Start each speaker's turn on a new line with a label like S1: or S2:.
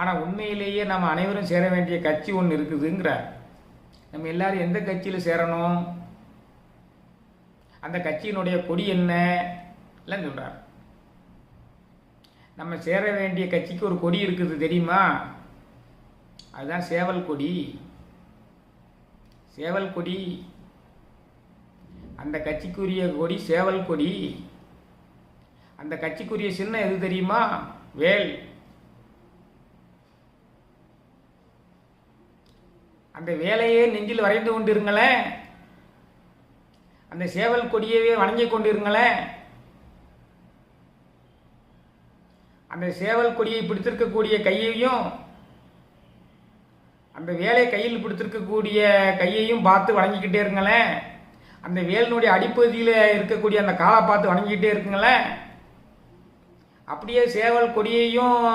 S1: ஆனால் உண்மையிலேயே நம்ம அனைவரும் சேர வேண்டிய கட்சி ஒன்று இருக்குதுங்கிறார். நம்ம எல்லாரும் எந்த கட்சியில் சேரணும், அந்த கட்சியினுடைய கொடி என்ன எல்லாம் சொல்றார். நம்ம சேர வேண்டிய கட்சிக்கு ஒரு கொடி இருக்குது தெரியுமா? அதுதான் சேவல் கொடி. சேவல் கொடி, அந்த கட்சிக்குரிய கொடி சேவல் கொடி. அந்த கட்சிக்குரிய சின்னம் எது தெரியுமா? வேல். அந்த வேலையே நெஞ்சில் வரைந்து கொண்டிருங்களேன், அந்த சேவல் கொடியவே வணங்கி கொண்டிருங்களேன். அந்த சேவல் கொடியை பிடித்திருக்கக்கூடிய கையையும் அந்த வேலை கையில் பிடித்திருக்கக்கூடிய கையையும் பார்த்து வணங்கிக்கிட்டே இருங்களேன். அந்த வேலினுடைய அடிப்பகுதியில் இருக்கக்கூடிய அந்த காலை பார்த்து வணங்கிக்கிட்டே இருக்குங்களேன். அப்படியே சேவல் கொடியையும்